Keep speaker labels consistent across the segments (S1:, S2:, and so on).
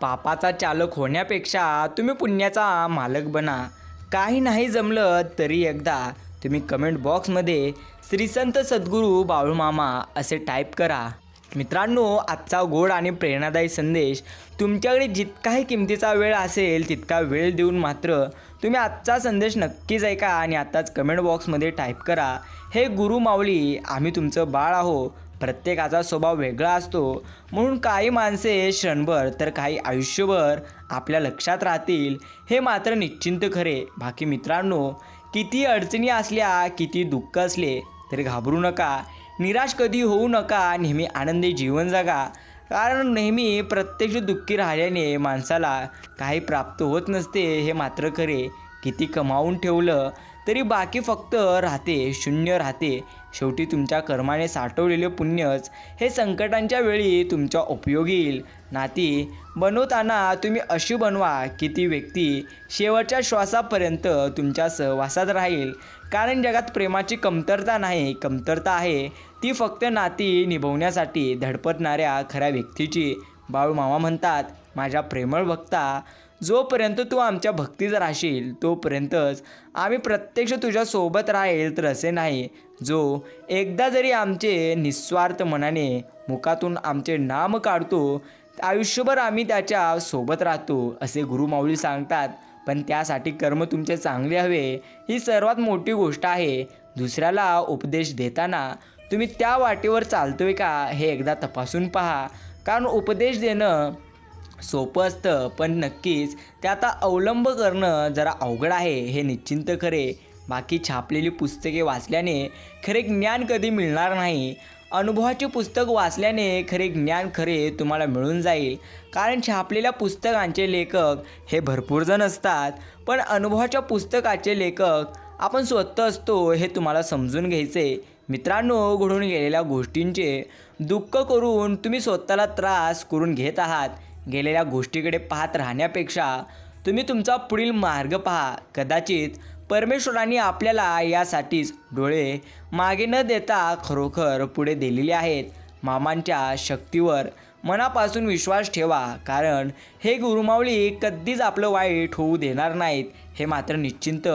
S1: पापाचा चालक होण्यापेक्षा तुम्ही पुण्याचा मालक बना. काही नाही जमलं तरी एकदा तुम्ही कमेंट बॉक्समध्ये श्री संत सद्गुरू बाळूमामा असे टाईप करा. मित्रांनो, आजचा गोड आणि प्रेरणादायी संदेश तुमच्याकडे जितकाही किमतीचा वेळ असेल तितका वेळ देऊन मात्र तुम्ही आजचा संदेश नक्कीच ऐका आणि आत्ताच कमेंट बॉक्समध्ये टाईप करा, हे गुरु माऊली आम्ही तुमचं बाळ आहो. प्रत्येकाचा स्वभाव वेगळा असतो, म्हणून काही माणसे क्षणभर तर काही आयुष्यभर आपल्या लक्षात राहतील हे मात्र निश्चिंत खरे. बाकी मित्रांनो, किती अडचणी असल्या किती दुःख असले तरी घाबरू नका, निराश कधी होऊ नका, नेहमी आनंदी जीवन जगा. कारण नेहमी प्रत्यक्ष दुःखी राहिल्याने माणसाला काही प्राप्त होत नसते हे मात्र खरे. किती कमावून ठेवलं तरी बाकी फक्त राहते, शून्य राहते. शेवटी तुमच्या कर्माने साठवलेले पुण्यच हे संकटांच्या वेळी तुमच्या उपयोगी येईल. नाती बनवताना तुम्ही अशी बनवा की ती व्यक्ती शेवटच्या श्वासापर्यंत तुमच्या सहवासात राहील. कारण जगात प्रेमाची कमतरता नाही, कमतरता आहे ती फक्त नाती निभवण्यासाठी धडपडणाऱ्या खऱ्या व्यक्तीची. बाळूमामा म्हणतात, माझ्या प्रेमळ भक्ता, जोपर्यंत तू आमच्या भक्तीत राहशील तोपर्यंतच आम्ही प्रत्यक्ष तुझ्यासोबत राहील. तर असे नाही, जो एकदा जरी आमचे निस्वार्थ मनाने मुखातून आमचे नाम काढतो आयुष्यभर आम्ही त्याच्या सोबत राहतो असे गुरु माऊली सांगतात. पण त्यासाठी कर्म तुमचे चांगले हवे, ही सर्वात मोठी गोष्ट आहे. दुसऱ्याला उपदेश देताना तुम्ही त्या वाटेवर चालतोय का हे एकदा तपासून पहा. कारण उपदेश देणं सोपं असतं, पण नक्कीच त्यात अवलंब करणं जरा अवघड आहे हे निश्चिंत खरे. बाकी छापलेली पुस्तके वाचल्याने खरे ज्ञान कधी मिळणार नाही. अनुभवाचे पुस्तक वाचल्याने खरे ज्ञान खरे तुम्हाला मिळून जाईल. कारण छापलेल्या पुस्तकांचे लेखक हे भरपूर जण असतात, पण अनुभवाच्या पुस्तकाचे लेखक आपण स्वतः असतो हे तुम्हाला समजून घ्यायचे. मित्रांनो, घडून गेलेल्या गोष्टींचे दुःख करून तुम्ही स्वतःला त्रास करून घेत आहात. गेलेल्या गोष्टीकडे पाहत राहण्यापेक्षा तुम्ही तुमचा पुढील मार्ग पहा. कदाचित परमेश्वराने आपल्याला यासाठीच डोळे मागे न देता खरोखर पुढे दिलेले आहेत. मामांच्या शक्तीवर मनापासून विश्वास ठेवा, कारण हे गुरुमाऊली कधीच आपलं वाईट होऊ देणार नाहीत हे मात्र निश्चिंत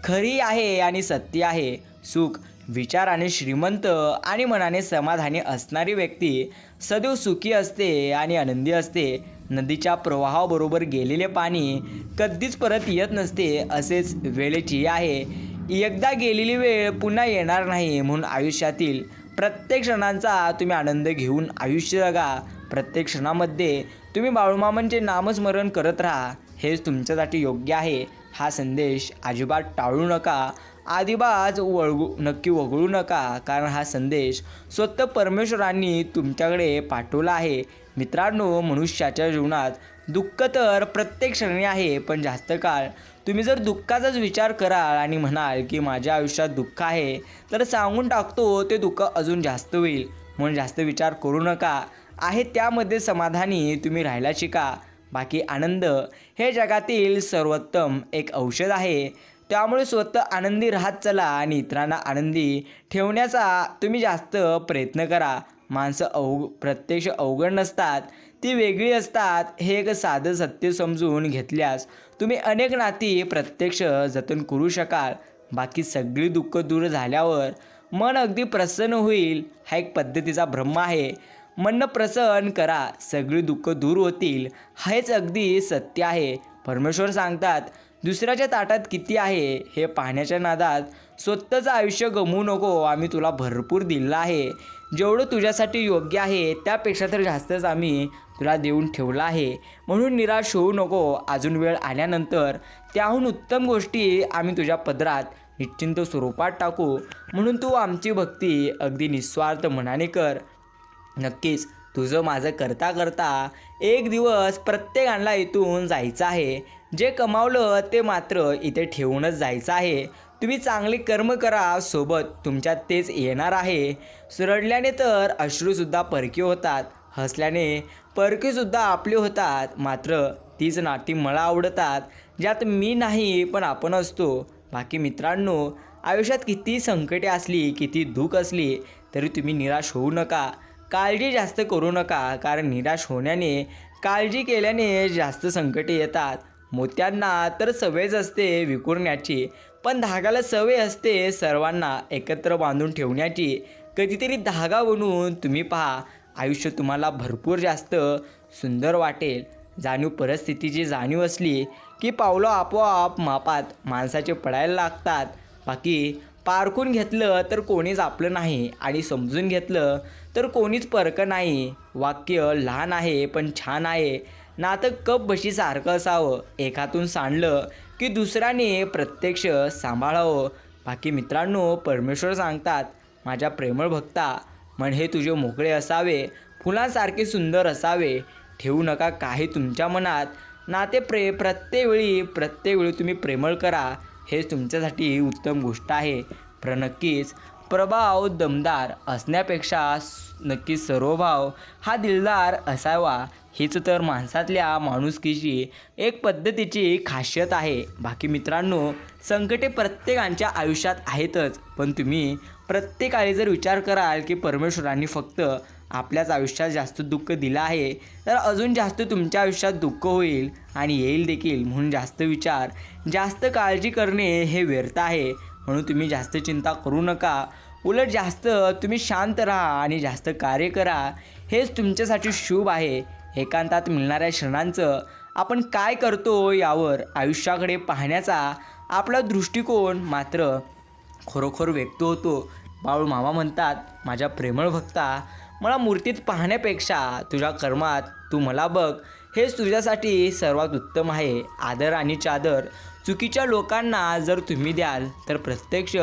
S1: खरी आहे आणि सत्य आहे. सुख विचाराने श्रीमंत आणि मनाने समाधानी असणारी व्यक्ती सदैव सुखी असते आणि आनंदी असते. नदीच्या प्रवाहाबरोबर गेलेले पाणी कधीच परत येत नसते, असेच वेळेची आहे. एकदा गेलेली वेळ पुन्हा येणार नाही, म्हणून आयुष्यातील प्रत्येक क्षणांचा तुम्ही आनंद घेऊन आयुष्य जगा. प्रत्येक क्षणामध्ये तुम्ही बाळूमामांचे नामस्मरण करत राहा, हेच तुमच्यासाठी योग्य आहे. हा संदेश अजिबात टाळू नका, अजिबात नक्की वगळू नका, कारण हा संदेश स्वतः परमेश्वरांनी तुमच्याकडे पाठवला आहे. मित्रांनो, मनुष्याच्या जीवनात दुःख तर प्रत्येक क्षणी आहे, पण जास्त काळ तुम्ही जर दुःखाचाच विचार कराल आणि म्हणाल की माझ्या आयुष्यात दुःख आहे, तर सांगून टाकतो ते दुःख अजून जास्त होईल. म्हणून जास्त विचार करू नका, आहे त्यामध्ये समाधानी तुम्ही राहायला शिका. बाकी आनंद हे जगातील सर्वोत्तम एक औषध आहे. त्यामुळे स्वतः आनंदी राहत चला आणि इतरांना आनंदी ठेवण्याचा तुम्ही जास्त प्रयत्न करा. माणसं प्रत्यक्ष अवघड नसतात, ती वेगळी असतात. हे एक साधं सत्य समजून घेतल्यास तुम्ही अनेक नाती प्रत्यक्ष जतन करू शकाल. बाकी सगळी दुःख दूर झाल्यावर मन अगदी प्रसन्न होईल, हा एक पद्धतीचा भ्रम आहे. मन प्रसन्न करा, सगळी दुःख दूर होतील, हेच अगदी सत्य आहे. परमेश्वर सांगतात, दुसऱ्याच्या ताटात किती आहे हे पाहण्याच्या नादात स्वतःचं आयुष्य गमवू नको. आम्ही तुला भरपूर दिलं आहे, जेवढं तुझ्यासाठी योग्य आहे त्यापेक्षा तर जास्तच आम्ही तुला देऊन ठेवलं आहे. म्हणून निराश होऊ नको. अजून वेळ आल्यानंतर त्याहून उत्तम गोष्टी आम्ही तुझ्या पदरात निश्चिंत स्वरूपात टाकू. म्हणून तू आमची भक्ती अगदी निस्वार्थ मनाने कर. नक्कीच तुझं माझं करता करता एक दिवस प्रत्येकाला इथून जायचं आहे. जे कमावलं ते मात्र इथे ठेवूनच जायचं आहे. तुम्ही चांगले कर्म करा, सोबत तुमच्यात तेच येणार आहे. रडल्याने तर अश्रूसुद्धा परके होतात, हसल्याने परकेसुद्धा आपले होतात. मात्र तीच नाती मला आवडतात ज्यात मी नाही पण आपण असतो. बाकी मित्रांनो, आयुष्यात किती संकटे असली, किती दुःख असली तरी तुम्ही निराश होऊ नका, काळजी जास्त करू नका. कारण निराश होण्याने काळजी केल्याने जास्त संकटे येतात. मोत्यांना तर सवयच असते विखुरण्याची, पण धागाला सवय असते सर्वांना एकत्र बांधून ठेवण्याची. कधीतरी धागा बनवून तुम्ही पहा, आयुष्य तुम्हाला भरपूर जास्त सुंदर वाटेल. परिस्थितीची जाणीव असली की पावलं आपोआप मापात माणसाचे पडायला लागतात. बाकी पारखून घेतलं तर कोणीच आपलं नाही आणि समजून घेतलं तर कोणीच परकं नाही. वाक्य लहान आहे पण छान आहे. नातं कप बशीसारखं असावं, एकातून सांडलं की दुसऱ्याने प्रत्यक्ष सांभाळावं. बाकी मित्रांनो, परमेश्वर सांगतात, माझ्या प्रेमळ भक्ता, मन हे तुझे मोकळे असावे, फुलांसारखे सुंदर असावे. ठेवू नका काही तुमच्या मनात. नाते प्रत्येक वेळी तुम्ही प्रेमळ करा, हेच तुमच्यासाठी उत्तम गोष्ट आहे. नक्कीच प्रभाव दमदार असण्यापेक्षा नक्कीच स्वभाव हा दिलदार असावा. हीच तर माणसातल्या माणुसकीची एक पद्धतीची खासियत आहे. बाकी मित्रांनो, संकटे प्रत्येकाच्या आयुष्यात आहेतच, पण तुम्ही प्रत्येकाने जर विचार कराल की परमेश्वरांनी फक्त आपल्याच आयुष्यात जास्त दुःख दिलं आहे, तर अजून जास्त तुमच्या आयुष्यात दुःख होईल आणि येईल देखील. म्हणून जास्त विचार, जास्त काळजी करणे हे व्यर्थ आहे. म्हणून तुम्ही जास्त चिंता करू नका. उलट जास्त तुम्ही शांत राहा आणि जास्त कार्य करा, हेच तुमच्यासाठी शुभ आहे. एकांतात मिळणाऱ्या क्षणांचं आपण काय करतो यावर आयुष्याकडे पाहण्याचा आपला दृष्टिकोन मात्र खरोखर व्यक्त होतो. बाळू मामा म्हणतात, माझ्या प्रेमळ भक्ता, मला मूर्तीत पाहण्यापेक्षा तुझ्या कर्मात तू मला बघ, हेच तुझ्यासाठी सर्वात उत्तम आहे. आदर आणि चादर चुकीच्या लोकांना जर तुम्ही द्याल तर प्रत्यक्ष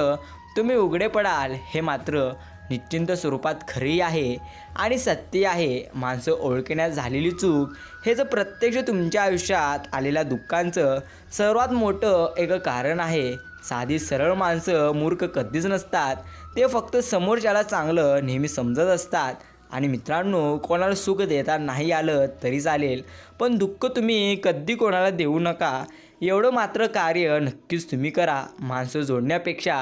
S1: तुम्ही उघडे पडाल, हे मात्र निश्चिंत स्वरूपात खरी आहे आणि सत्य आहे. माणसं ओळखण्यात झालेली चूक हेच प्रत्यक्ष तुमच्या आयुष्यात आलेल्या दुःखांचं सर्वात मोठं एक कारण आहे. साधी सरळ माणसं मूर्ख कधीच नसतात, ते फक्त समोरच्याला चांगलं नेहमी समजत असतात. आणि मित्रांनो, कोणाला सुख देता नाही आलं तरी चालेल, पण दुःख तुम्ही कधी कोणाला देऊ नका. एवढं मात्र कार्य नक्कीच तुम्ही करा. माणसं जोडण्यापेक्षा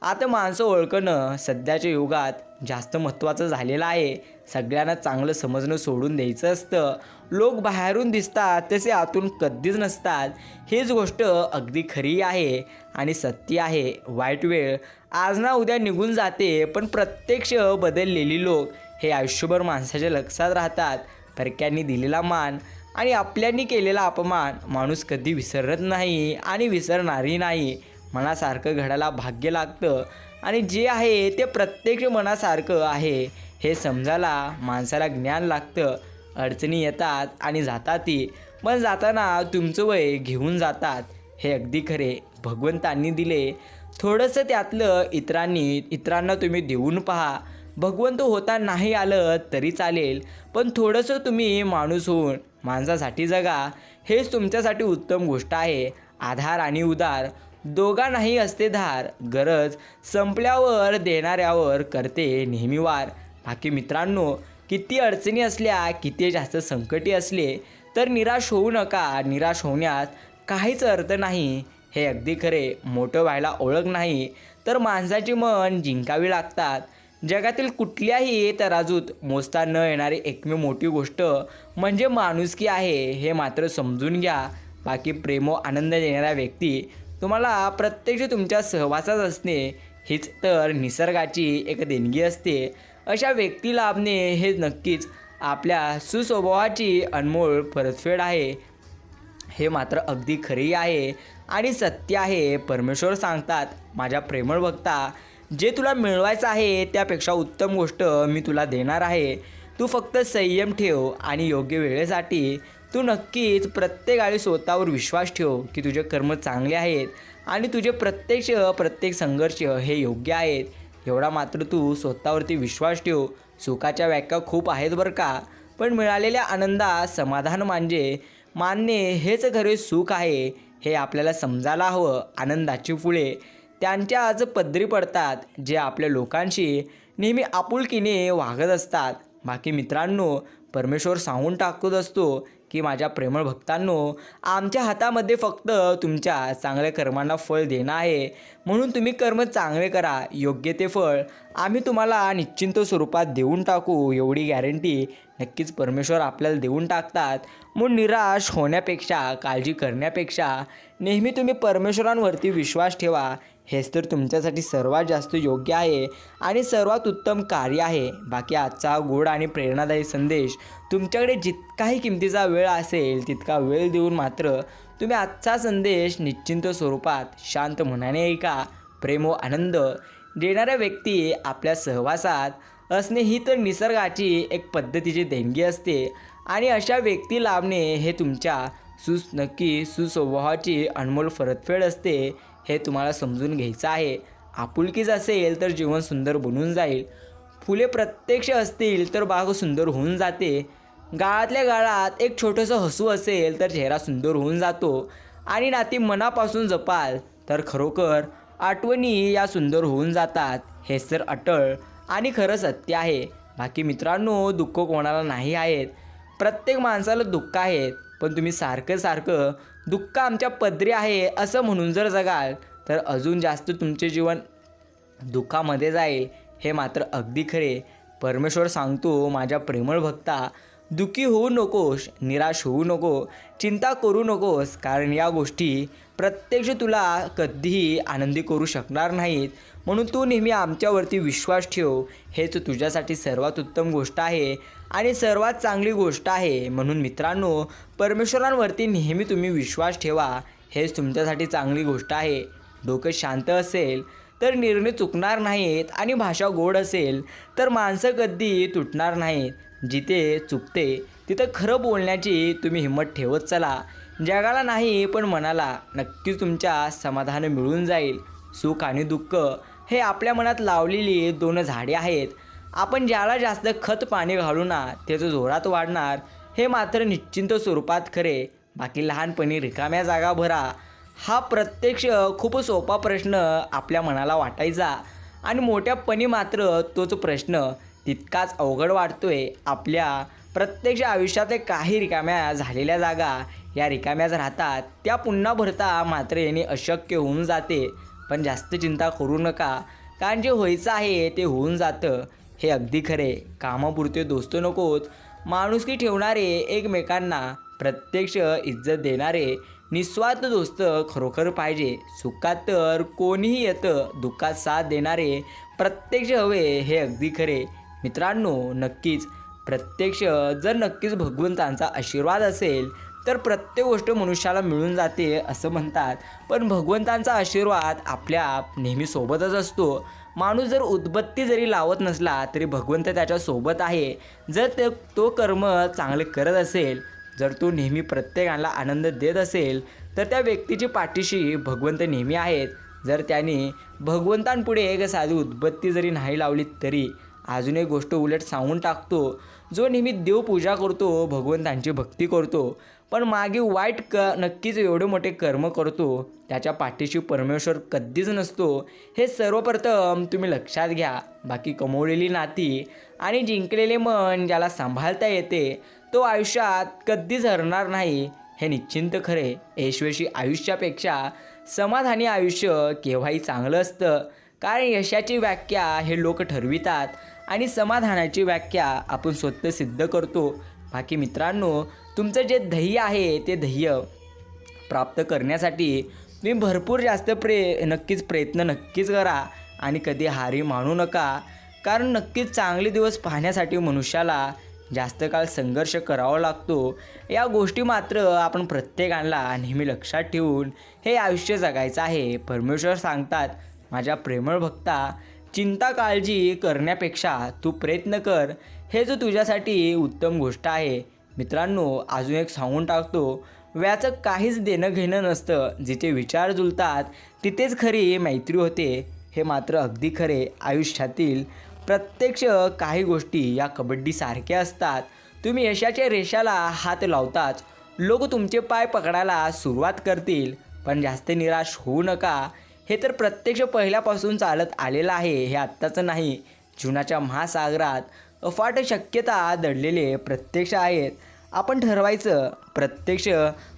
S1: आता माणसं ओळखणं सध्याच्या युगात जास्त महत्त्वाचं झालेलं आहे. सगळ्यांना चांगलं समजणं सोडून द्यायचं असतं. लोक बाहेरून दिसतात तसे आतून कधीच नसतात, हीच गोष्ट अगदी खरी आहे आणि सत्य आहे. वाईट वेळ आज ना उद्या निघून जाते, पण प्रत्यक्ष बदललेली लोक हे आयुष्यभर माणसाच्या लक्षात राहतात. परक्यांनी दिलेला मान आणि आपल्यांनी केलेला अपमान माणूस कधी विसरत नाही आणि विसरणारही नाही. मनासारखं घडायला भाग्य लागतं आणि जे आहे ते प्रत्यक्ष मनासारखं आहे हे समजायला माणसाला ज्ञान लागतं. अडचणी येतात आणि जातातही, पण जाताना तुमचं वय घेऊन जातात, हे अगदी खरे. भगवंतांनी दिले थोडंसं, त्यातलं इतरांना तुम्ही देऊन पहा. भगवंत होता नाही आलं तरी चालेल, पण थोडंसं तुम्ही माणूस होऊन माणसासाठी जगा, हेच तुमच्यासाठी उत्तम गोष्ट आहे. आधार आणि उदार दोघांनाही असते धार, गरज संपल्यावर देणाऱ्यावर करते नेहमी वार. बाकी मित्रांनो, किती अडचणी असल्या, किती जास्त संकटे असले तर निराश होऊ नका. निराश होण्यात काहीच अर्थ नाही, हे अगदी खरे. मोठं व्हायला ओळख नाही तर माणसाचे मन जिंकावे लागतात. जगातील कुठल्याही तराजूत मोजता न येणारी एकमेव मोठी गोष्ट म्हणजे माणुसकी आहे, हे मात्र समजून घ्या. बाकी प्रेम व आनंद देणाऱ्या व्यक्ती तुम्हाला प्रत्यक्ष तुमच्या सहवासात असणे हीच तर निसर्गाची एक देणगी असते. अशा व्यक्ती लाभणे हे नक्कीच आपल्या सुस्वभावाची अनमोल परतफेड आहे, हे मात्र अगदी खरी आहे आणि सत्य आहे. परमेश्वर सांगतात, माझ्या प्रेमळ भक्ता, जे तुला मिळवायचं आहे त्यापेक्षा उत्तम गोष्ट मी तुला देणार आहे. तू फक्त संयम ठेव आणि योग्य वेळेसाठी तू नक्कीच प्रत्येक स्वतःवर विश्वास ठेव की तुझे कर्म चांगले आहेत आणि तुझे प्रत्येक संघर्ष हे योग्य आहेत. एवढा मात्र तू स्वतःवरती विश्वास ठेव. सुखाच्या व्याख्या खूप आहेत बरं का, पण मिळालेल्या आनंदात समाधान मानणे हेच खरे सुख आहे, हे आपल्याला समजायला हवं. आनंदाची फुले त्यांच्याच पदरी पडतात जे आपल्या लोकांशी नेहमी आपुलकीने वागत असतात. बाकी मित्रांनो, परमेश्वर सांगून टाकत असतो की बाकी माझ्या प्रेमळ भक्तांनो, आमच्या हातामध्ये फक्त तुमच्या चांगल्या कर्मांना फळ देणं आहे. म्हणून तुम्ही कर्म चांगले करा, योग्य ते फळ आम्ही तुम्हाला निश्चिंत स्वरूपात देऊन टाकू, एवढी गॅरंटी नक्कीच परमेश्वर आपल्याला देऊन टाकतात. म्हणून निराश होण्यापेक्षा, काळजी करण्यापेक्षा नेहमी तुम्ही परमेश्वरांवरती विश्वास ठेवा. हेच तर तुमच्यासाठी सर्वात जास्त योग्य आहे आणि सर्वात उत्तम कार्य आहे. बाकी आजचा गोड आणि प्रेरणादायी संदेश तुमच्याकडे जितकाही किमतीचा वेळ असेल तितका वेळ देऊन मात्र तुम्ही आजचा संदेश निश्चिंत स्वरूपात शांत मनाने ऐका. प्रेम व आनंद देणाऱ्या व्यक्ती आपल्या सहवासात असणे ही तर निसर्गाची एक पद्धतीची देणगी असते आणि अशा व्यक्ती लाभणे हे तुमच्या नक्की सुस्वभावाची अनमोल परतफेड असते. हे तुम्हाला समजून घ्यायचं आहे. आपुलकीच असेल तर जीवन सुंदर बनून जाईल. फुले प्रत्यक्ष असतील तर बाग सुंदर होऊन जाते. गाळातल्या गाळात एक छोटंसं हसू असेल तर चेहरा सुंदर होऊन जातो. आणि नाती मनापासून जपाल तर खरोखर आठवणी या सुंदर होऊन जातात. हेच तर अटळ आणि खरं सत्य आहे. बाकी मित्रांनो, दुःख कोणाला नाही आहेत. प्रत्येक माणसाला दुःख आहेत. पण तुम्ही सारखं दुःख आमच्या पदरी आहे असं म्हणून जर जगाल तर अजून जास्त तुमचे जीवन दुःखामध्ये जाईल. हे मात्र अगदी खरे. परमेश्वर सांगतो, माझ्या प्रेमळ भक्ता, दुःखी होऊ नकोस, निराश होऊ नको, चिंता करू नकोस, कारण या गोष्टी प्रत्यक्ष तुला कधीही आनंदी करू शकणार नाहीत. म्हणून तू नेहमी आमच्यावरती विश्वास ठेव. हेच तुझ्यासाठी सर्वात उत्तम गोष्ट आहे आणि सर्वात चांगली गोष्ट आहे. म्हणून मित्रांनो, परमेश्वरांवरती नेहमी तुम्ही विश्वास ठेवा. हेच तुमच्यासाठी चांगली गोष्ट आहे. डोकं शांत असेल तर निर्णय चुकणार नाहीत आणि भाषा गोड असेल तर माणसं कधी तुटणार नाहीत. जिथे चुकते तिथं खरं बोलण्याची तुम्ही हिंमत ठेवत चला. जगाला नाही पण मनाला नक्कीच तुमच्या समाधान मिळून जाईल. सुख आणि दुःख हे आपल्या मनात लावलेली दोन झाडे आहेत. आपण ज्याला जास्त खत पाणी घालू ना त्याचं जोरात वाढणार, हे मात्र निश्चिंत स्वरूपात खरे. बाकी लहानपणी रिकाम्या जागा भरा हा प्रत्यक्ष खूप सोपा प्रश्न आपल्या मनाला वाटायचा आणि मोठ्यापणी मात्र तोच प्रश्न तितकाच अवघड वाटतोय. आपल्या प्रत्यक्ष आयुष्यातल्या काही रिकाम्या झालेल्या जागा या रिकाम्याच राहतात. त्या पुन्हा भरता मात्र येणे अशक्य होऊन जाते. पण जास्त चिंता करू नका, कारण जे व्हायचं आहे ते होऊन जातं. हे अगदी खरे. कामापुरते दोस्त नकोत, माणुसकी ठेवणारे, एकमेकांना प्रत्यक्ष इज्जत देणारे निस्वार्थ दोस्त खरोखर पाहिजे. सुखात तर कोणीही येतं, दुःखात साथ देणारे प्रत्यक्ष हवे. हे अगदी खरे. मित्रांनो, नक्कीच नक्कीच भगवंतांचा आशीर्वाद असेल तर प्रत्येक गोष्ट मनुष्याला मिळून जाते असं म्हणतात. पण भगवंतांचा आशीर्वाद आपल्या नेहमी सोबतच असतो. माणूस जर उदबत्ती जरी लावत नसला तरी भगवंत त्याच्या सोबत आहे. जर तो कर्म चांगले करत असेल, जर तो नेहमी प्रत्येकाला आनंद देत असेल तर त्या व्यक्तीची पाठीशी भगवंत नेहमी आहेत. जर त्याने भगवंतांपुढे एक साधी उदबत्ती जरी नाही लावली तरी अजून एक गोष्ट उलट सांगून टाकतो, जो नेहमी देवपूजा करतो, भगवंतांची भक्ती करतो, पण मागे नक्कीच एवढे मोठे कर्म करतो, त्याच्या पाठीशी परमेश्वर कधीच नसतो. हे सर्वप्रथम तुम्ही लक्षात घ्या. बाकी कमवलेली नाती आणि जिंकलेले मन ज्याला सांभाळता येते तो आयुष्यात कधीच हरणार नाही. हे निश्चिंत खरे. ऐश्वर्यी आयुष्यापेक्षा समाधानी आयुष्य केव्हाही चांगलं असतं, कारण यशाची व्याख्या हे लोक ठरवितात आणि समाधानाची व्याख्या आपण स्वतः सिद्ध करतो. बाकी मित्रांनो, तुमचं जे ध्येय आहे ते ध्येय प्राप्त करण्यासाठी तुम्ही भरपूर जास्त नक्कीच प्रयत्न करा आणि कधी हारी मानू नका, कारण नक्कीच चांगले दिवस पाहण्यासाठी मनुष्याला जास्त काळ संघर्ष करावा लागतो. या गोष्टी मात्र आपण प्रत्येकाला नेहमी लक्षात ठेवून हे आयुष्य जगायचं आहे. परमेश्वर सांगतात, माझ्या प्रेमळ भक्ता, चिंता काळजी करण्यापेक्षा तू प्रयत्न कर. हे जो तुझ्यासाठी उत्तम गोष्ट आहे. मित्रांनो, अजून एक सांगून टाकतो, व्याचं काहीच देणं घेणं नसतं. जिथे विचार जुळतात तिथेच खरी मैत्री होते. हे मात्र अगदी खरे. आयुष्यातील प्रत्यक्ष काही गोष्टी या कबड्डीसारख्या असतात. तुम्ही यशाच्या रेषाला हात लावताच लोक तुमचे पाय पकडायला सुरुवात करतील, पण जास्त निराश होऊ नका. हे तर प्रत्यक्ष पहिल्यापासून चालत आलेलं आहे. हे आत्ताचं नाही. जीवनाच्या महासागरात अफाट शक्यता दडलेले प्रत्यक्ष आहेत. आपण ठरवायचं प्रत्यक्ष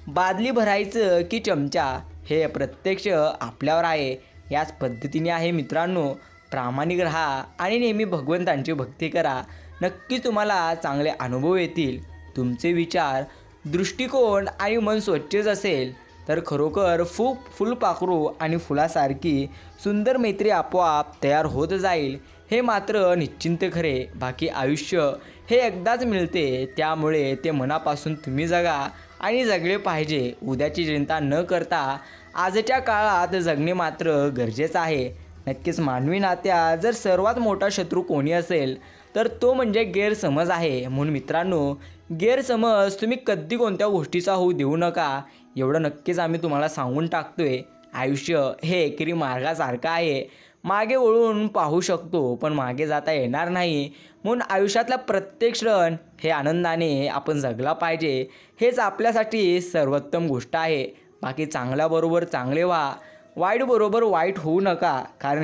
S1: बादली भरायचं की चमचा हे प्रत्यक्ष आपल्यावर आहे. याच पद्धतीने आहे मित्रांनो. प्रामाणिक राहा आणि नेहमी भगवंतांची भक्ती करा. नक्कीच तुम्हाला चांगले अनुभव येतील. तुमचे विचार, दृष्टिकोन आणि मन स्वच्छच असेल तर खरोखर फुलपाखरू आणि फुलासारखी सुंदर मैत्री आपोआप तयार होत जाईल. हे मात्र निश्चिंत खरे. बाकी आयुष्य हे एकदाच मिळते, त्यामुळे ते मनापासून तुम्ही जगा आणि जगले पाहिजे. उद्याची चिंता न करता आजच्या काळात जगणे मात्र गरजेचं आहे. नक्कीच मानवी नात्यात जर सर्वात मोठा शत्रू कोणी असेल तर तो म्हणजे गैरसमज आहे. म्हणून मित्रांनो, गैरसमज तुम्ही कधी कोणत्या गोष्टीचा होऊ देऊ नका. एवढं नक्कीच आम्ही तुम्हाला सांगून टाकतोय. आयुष्य हे एकेरी मार्गासारखं आहे. मागे वळून पाहू शकतो पण मागे जाता येणार नाही. म्हणून आयुष्यातला प्रत्येक क्षण हे आनंदाने आपण जगला पाहिजे. हेच आपल्यासाठी सर्वोत्तम गोष्ट आहे. बाकी चांगल्याबरोबर चांगले व्हा, वाईटबरोबर वाईट होऊ नका. कारण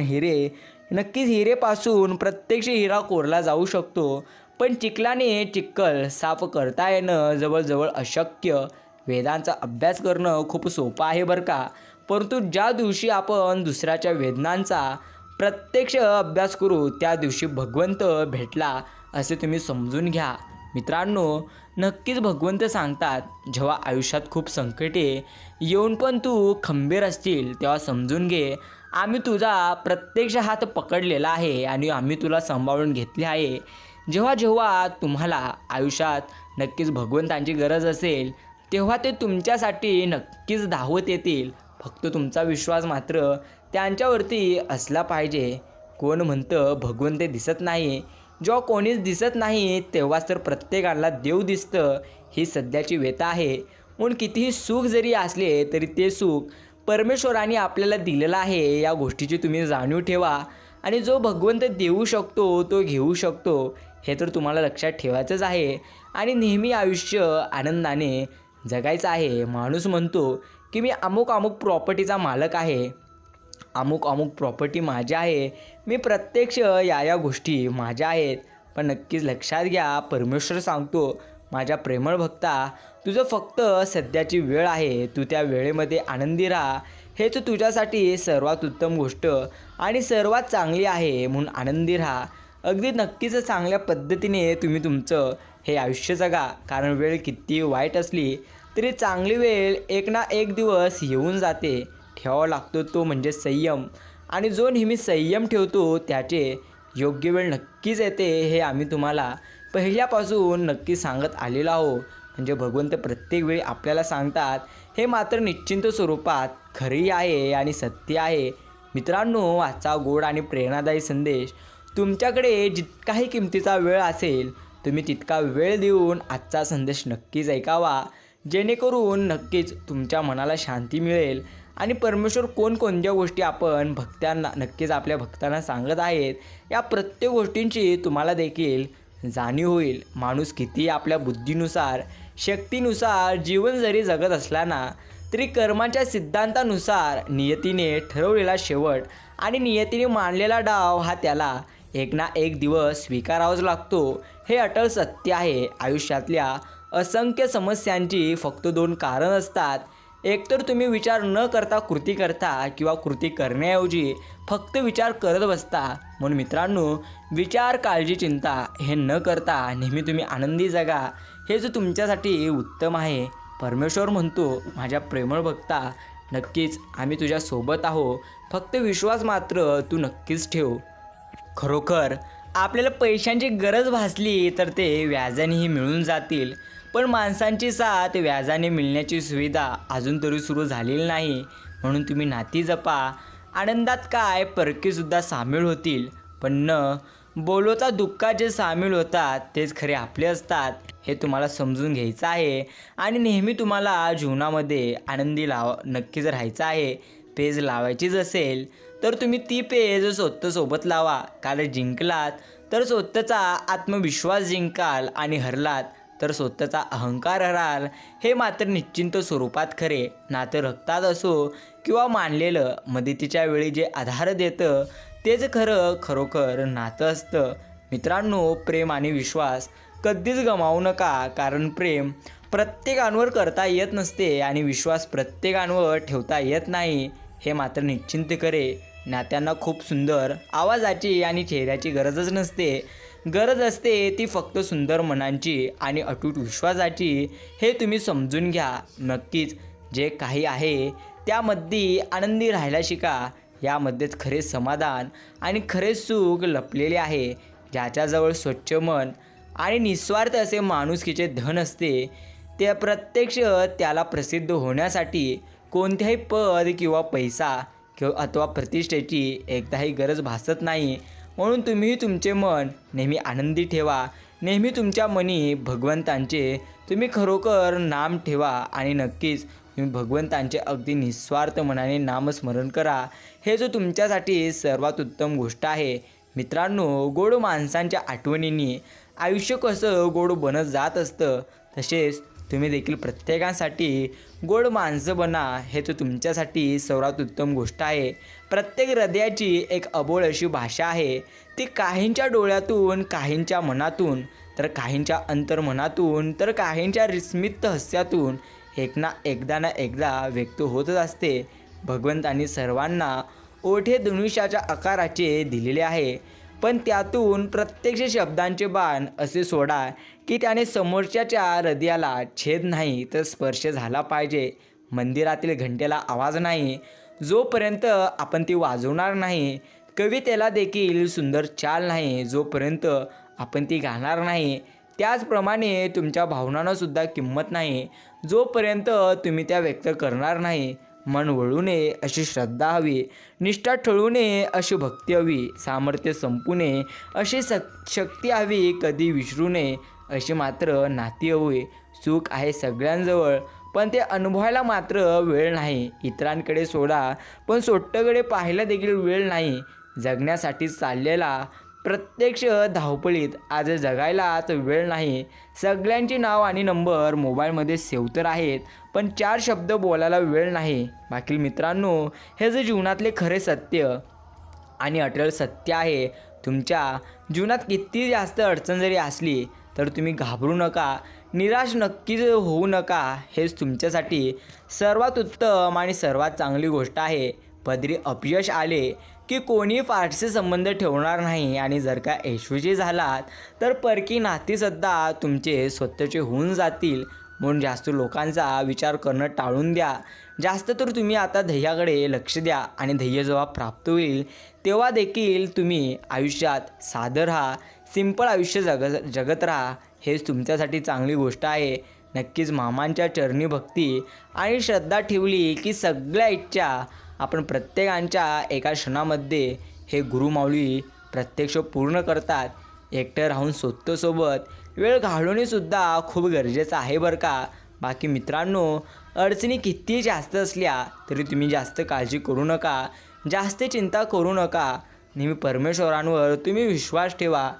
S1: नक्कीच हिरेपासून प्रत्यक्ष हिरा कोरला जाऊ शकतो, पण चिखलाने चिखल साफ करता येणं जवळजवळ अशक्य. वेदांचा अभ्यास करणं खूप सोपं आहे बरं का, परंतु ज्या दिवशी आपण दुसऱ्याच्या वेदनांचा प्रत्यक्ष अभ्यास करू त्या दिवशी भगवंत भेटला असे तुम्ही समजून घ्या. मित्रांनो, नक्कीच भगवंत सांगतात, जेव्हा आयुष्यात खूप संकटे येऊन पण तू खंबीर असतील तेव्हा समजून घे, आम्ही तुझा प्रत्यक्ष हात पकडलेला आहे आणि आम्ही तुला सांभाळून घेतले आहे. जेव्हा जेव्हा तुम्हाला आयुष्यात नक्कीच भगवंतांची गरज असेल तेव्हा ते तुमच्यासाठी नक्कीच धावत येतील. फक्त तुमचा विश्वास मात्र त्यांच्यावरती असला पाहिजे. कोण म्हणतं भगवंत दिसत नाही? जेव्हा कोणीच दिसत नाही तेव्हाच तर प्रत्येकाला देव दिसतं. ही सध्याची व्यथा आहे. म्हणून कितीही सुख जरी असले तरी ते सुख परमेश्वराने आपल्याला दिलेलं आहे, या गोष्टीची तुम्ही जाणीव ठेवा. आणि जो भगवंत देऊ शकतो तो घेऊ शकतो, हे तर तुम्हाला लक्षात ठेवायचंच आहे. आणि नेहमी आयुष्य आनंदाने जगायचं आहे. माणूस म्हणतो की मी अमुक प्रॉपर्टीचा मालक आहे, अमुक प्रॉपर्टी माझी आहे, मी प्रत्यक्ष या गोष्टी माझ्या आहेत. पण नक्कीच लक्षात घ्या, परमेश्वर सांगतो, माझ्या प्रेमळ भक्ता, तुझं फक्त सध्याची वेळ आहे. तू त्या वेळेमध्ये आनंदी राहा. हेच तुझ्यासाठी सर्वात उत्तम गोष्ट आणि सर्वात चांगली आहे. म्हणून आनंदी राहा. अगदी नक्कीच चांगल्या पद्धतीने तुम्ही तुमचं हे आयुष्य जगा. कारण वेळ किती वाईट असली तरी चांगली वेळ एक ना एक दिवस येऊन जाते. ठेवावा लागतो तो म्हणजे संयम. आणि जो नेहमी संयम ठेवतो त्याचे योग्य वेळ नक्कीच येते. हे आम्ही तुम्हाला पहिल्यापासून नक्की सांगत आलेलो आहोत. म्हणजे भगवंत प्रत्येक वेळी आपल्याला सांगतात, हे मात्र निश्चिंत स्वरूपात खरी आहे आणि सत्य आहे. मित्रांनो, आजचा गोड आणि प्रेरणादायी संदेश, तुमच्याकडे जितकाही किमतीचा वेळ असेल तुम्ही तितका वेळ देऊन आजचा संदेश नक्कीच ऐकावा. जेणेकरून नक्कीच तुमच्या मनाला शांती मिळेल. आणि परमेश्वर कोणकोणत्या गोष्टी आपण भक्तांना नक्कीच आपल्या भक्तांना सांगत आहेत, या प्रत्येक गोष्टींची तुम्हाला देखील जाणीव होईल. माणूस किती आपल्या बुद्धीनुसार शक्तीनुसार जीवन जरी जगत असला ना तरी कर्माच्या सिद्धांतानुसार नियतीने ठरवलेला शेवट आणि नियतीने मांडलेला डाव हा त्याला एक ना एक दिवस स्वीकारावाच लागतो. हे अटळ सत्य आहे. आयुष्यातल्या असंख्य समस्यांची फक्त 2 कारणं असतात. एकतर तुम्ही विचार न करता कृती करता किंवा कृती करण्याऐवजी फक्त विचार करत बसता. म्हणून मित्रांनो, विचार, काळजी, चिंता हे न करता नेहमी तुम्ही आनंदी जगा. हेच तुमच्यासाठी उत्तम आहे. परमेश्वर म्हणतो, माझ्या प्रेमळ भक्ता, नक्कीच आम्ही तुझ्यासोबत आहोत. फक्त विश्वास मात्र तू नक्कीच ठेव. खरोखर आपल्याला पैशांची गरज भासली तर ते व्याजानेही मिळून जातील. पण माणसांची साथ व्याजाने मिळण्याची सुविधा अजून तरी सुरू झालेली नाही. म्हणून तुम्ही नाती जपा. आनंदात काय परकेसुद्धा सामील होतील, पण न बोलवता दुःखात जे सामील होतात तेच खरे आपले असतात. हे तुम्हाला समजून घ्यायचं आहे. आणि नेहमी तुम्हाला जीवनामध्ये आनंदी नक्कीच राहायचं आहे. पेज लावायचीच असेल तर तुम्ही ती पेज स्वतःसोबत लावा. कारण जिंकलात तर स्वतःचा आत्मविश्वास जिंकाल आणि हरलात तर स्वतःचा अहंकार हराल. हे मात्र निश्चिंत स्वरूपात खरे. नातं रक्तात असो किंवा मानलेलं मदतीच्या वेळी जे आधार देतं तेच खरोखर नातं असतं. मित्रांनो, प्रेम आणि विश्वास कधीच गमावू नका. कारण प्रेम प्रत्येकांवर करता येत नसते आणि विश्वास प्रत्येकांवर ठेवता येत नाही हे मात्र निश्चिंत करे. नात्यांना खूप सुंदर आवाजाची आणि चेहऱ्याची गरजच नसते. गरज असते ती फक्त सुंदर मनांची आणि अटूट विश्वासाची. हे तुम्ही समजून घ्या. नक्कीच जे काही आहे त्यामध्ये आनंदी राहायला शिका. यामध्येच खरे समाधान आणि खरे सुख लपलेले आहे. ज्याच्याजवळ स्वच्छ मन आणि निस्वार्थ असे माणुसकीचे धन असते ते प्रत्यक्ष त्याला प्रसिद्ध होण्यासाठी कोणत्याही पद किंवा पैसा किंवा अथवा प्रतिष्ठेची एकदाही गरज भासत नाही. म्हणून तुम्ही तुमचे मन नेहमी आनंदी ठेवा. नेहमी तुमच्या मनी भगवंतांचे तुम्ही खरोखर नाम ठेवा आणि नक्कीच तुम्ही भगवंतांचे अगदी निस्वार्थ मनाने नामस्मरण करा. हे जो तुमच्यासाठी सर्वात उत्तम गोष्ट आहे. मित्रांनो, गोड माणसांच्या आठवणींनी आयुष्य कसं गोड बनत जात असतं तसेच तुम्ही देखील प्रत्येकासाठी गोड माणसं बना. हे तर तुमच्यासाठी सर्वात उत्तम गोष्ट आहे. प्रत्येक हृदयाची एक अबोल अशी भाषा आहे. ती काहींच्या डोळ्यातून, काहींच्या मनातून, तर काहींच्या अंतर्मनातून, तर काहींच्या स्मित हास्यातून एकदा ना एकदा व्यक्त होतच असते. भगवंतांनी सर्वांना ओठे धनुष्याच्या आकाराचे दिलेले आहे, पण त्यातून प्रत्यक्ष शब्दांचे बाण असे सोडा की त्याने समोरच्याच्या हृदयाला छेद नाही तर स्पर्श झाला पाहिजे. मंदिरातील घंटेला आवाज नाही जोपर्यंत आपण ती वाजवणार नाही. कवितेला देखील सुंदर चाल नाही जोपर्यंत आपण ती गाणार नाही. त्याचप्रमाणे तुमच्या भावनांनासुद्धा किंमत नाही जोपर्यंत तुम्ही त्या व्यक्त करणार नाही. मन वळू नये अशी श्रद्धा हवी. निष्ठा ठळू नये अशी भक्ती हवी. सामर्थ्य संपू नये अशी शक्ती हवी. कधी विसरू नये अशी मात्र नाती हवी. सुख आहे सगळ्यांजवळ, पण ते अनुभवायला मात्र वेळ नाही. इतरांकडे सोडा, पण सोट्टकडे पाहायला देखील वेळ नाही. जगण्यासाठी चाललेला प्रत्यक्ष धावपळीत आज जगायलाच वेळ नाही. सगळ्यांची नाव आणि नंबर मोबाईलमध्ये सेव्ह तर आहेत, पण 4 शब्द बोलायला वेळ नाही. बाकी मित्रांनो, हे जे जीवनातले खरे सत्य आणि अटळ सत्य आहे. तुमच्या जीवनात किती जास्त अडचण जरी असली तर तुम्ही घाबरू नका, निराश नक्कीच होऊ नका. हेच तुमच्यासाठी सर्वात उत्तम आणि सर्वात चांगली गोष्ट आहे. पदरी अपयश आले की कोणी फारसे संबंध ठेवणार नाही आणि जर का यशस्वी झालात तर परकी नातीसुद्धा तुमचे स्वतःचे होऊन जातील. म्हणून जास्त लोकांचा विचार करणं टाळून द्या. जास्त तर तुम्ही आता ध्येयाकडे लक्ष द्या आणि ध्येय जेव्हा प्राप्त होईल तेव्हा देखील तुम्ही आयुष्यात साधं राहा, सिंपल आयुष्य जगत राहा. हेच तुमच्यासाठी चांगली गोष्ट आहे. नक्कीच मामांच्या चरणी भक्ती आणि श्रद्धा ठेवली की सगळ्या इच्छा आपण प्रत्येकांच्या एका क्षणामध्ये हे गुरुमाऊली प्रत्यक्ष पूर्ण करतात. एकटं राहून स्वतःसोबत वेळ घालवणेसुद्धा खूप गरजेचं आहे बरं का. बाकी मित्रांनो, अडचणी किती जास्त असल्या तरी तुम्ही जास्त काळजी करू नका, जास्त चिंता करू नका. नेहमी परमेश्वरांवर तुम्ही विश्वास ठेवा.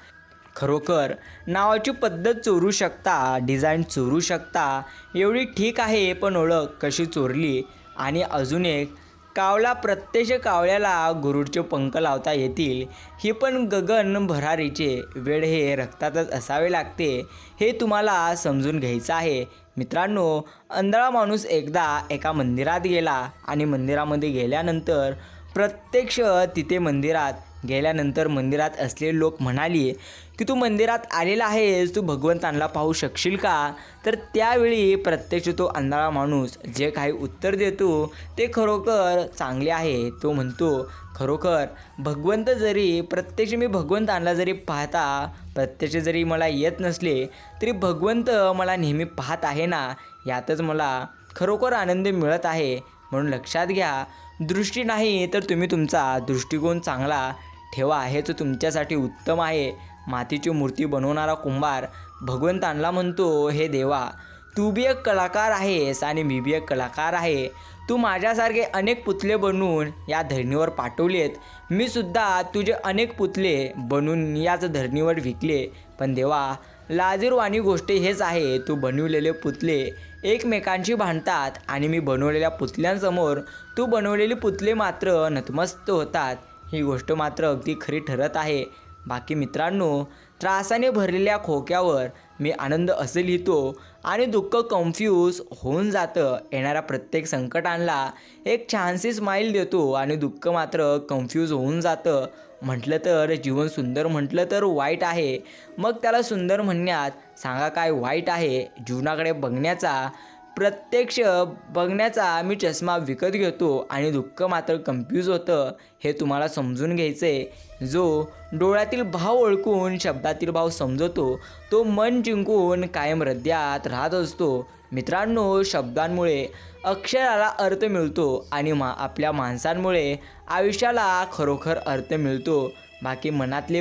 S1: खरोखर नावाची पद्धत चोरू शकता, डिझाईन चोरू शकता एवढी ठीक आहे, पण ओळख कशी चोरली. आणि अजून एक, कावळा प्रत्यक्ष कावळ्याला गरुडचे पंख लावता येतील, ही पण गगन भरारीचे वेळ हे रक्तातच असावे लागते. हे तुम्हाला समजून घ्यायचं आहे. मित्रांनो, अंधळा माणूस एकदा एका मंदिरात गेला आणि मंदिरामध्ये गेल्यानंतर प्रत्यक्ष तिथे मंदिरात गेल्यानंतर मंदिरात असलेले लोक म्हणाले की तू मंदिरात आलेला आहेस, तू भगवंतांना पाहू शकशील का. तर त्यावेळी प्रत्यक्ष तो अंधाळा माणूस जे काही उत्तर देतो ते खरोखर चांगले आहे. तो म्हणतो, खरोखर भगवंत जरी प्रत्यक्ष मी भगवंतांना जरी पाहता प्रत्यक्ष जरी मला येत नसले तरी भगवंत मला नेहमी पाहत आहे ना, यातच मला खरोखर आनंद मिळत आहे. म्हणून लक्षात घ्या, दृष्टी नाही तर तुम्ही तुमचा दृष्टिकोन चांगला ठेवा. हेच तुमच्यासाठी उत्तम आहे. मातीची मूर्ती बनवणारा कुंभार भगवंतांना म्हणतो, हे देवा, तू बी एक कलाकार आहेस आणि मी बी एक कलाकार आहे. तू माझ्यासारखे अनेक पुतळे बनवून या धरणीवर पाठवलेत. मी सुद्धा तुझे अनेक पुतळे बनवून याच धरणीवर विकले. पण देवा, लाजीरवाणी गोष्ट हेच आहे, तू बनवलेले पुतळे एकमेकांशी भांडतात आणि मी बनवलेल्या पुतळ्यांसमोर तू बनवलेली पुतळे मात्र नतमस्त होतात. ही गोष्ट मात्र अगदी खरी ठरत आहे. बाकी मित्रांनो, त्रासाने भरलेल्या खोक्यावर मी आनंद असे लिहितो आणि दुःख कन्फ्यूज होऊन जातं. येणाऱ्या प्रत्येक संकटांना एक छानशी स्माईल देतो आणि दुःख मात्र कन्फ्यूज होऊन जातं. म्हटलं तर जीवन सुंदर म्हटलं तर वाईट आहे, मग त्याला सुंदर म्हणण्यात सांगा काय वाईट आहे. जीवनाकडे प्रत्यक्ष बघण्याचा मी चष्मा विकत घेतो आणि दुःख मात्र कन्फ्यूज होतं, हे तुम्हाला समजून घ्यायचे. जो डोळ्यातील भाव ओळखून शब्दातील भाव समजतो तो मन जिंकून कायम हृदयात राहत असतो. मित्रांनो, शब्दांमुळे अक्षराला अर्थ मिळतो आणि आपल्या माणसांमुळे आयुष्याला खरोखर अर्थ मिळतो. बाकी मनातले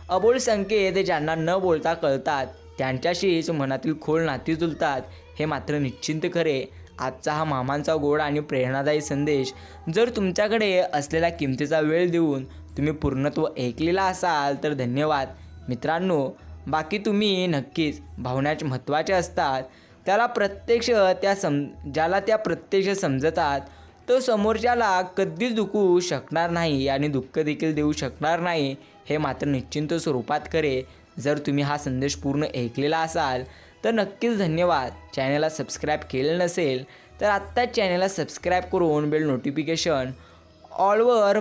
S1: अबोल संकेत ज्यांना न बोलता कळतात त्यांच्याशीच मनातील खोल नाती जुळतात, हे मात्र निश्चिंत खरे. आजचा हा मामांचा गोड आणि प्रेरणादायी संदेश जर तुमच्याकडे असलेला किमतीचा वेळ देऊन तुम्ही पूर्णत्व ऐकलेला असाल तर धन्यवाद. मित्रांनो, बाकी तुम्ही नक्कीच भावना महत्त्वाच्या असतात. ज्याला त्या प्रत्यक्ष समजतात तो समोरच्याला कधीच दुखवू शकणार नाही आणि दुःख देखील देऊ शकणार नाही, हे मात्र निश्चिंत स्वरूपात खरे. जर तुम्ही हा संदेश पूर्ण ऐकलेला असाल तर नक्कीच धन्यवाद. चॅनलला सबस्क्राईब केलं नसेल तर आत्ताच चॅनलला सबस्क्राईब करून बेल नोटिफिकेशन ऑलवर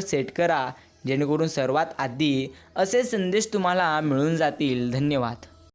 S1: सेट करा, जेणेकरून सर्वात आधी असे संदेश तुम्हाला मिळून जातील. धन्यवाद.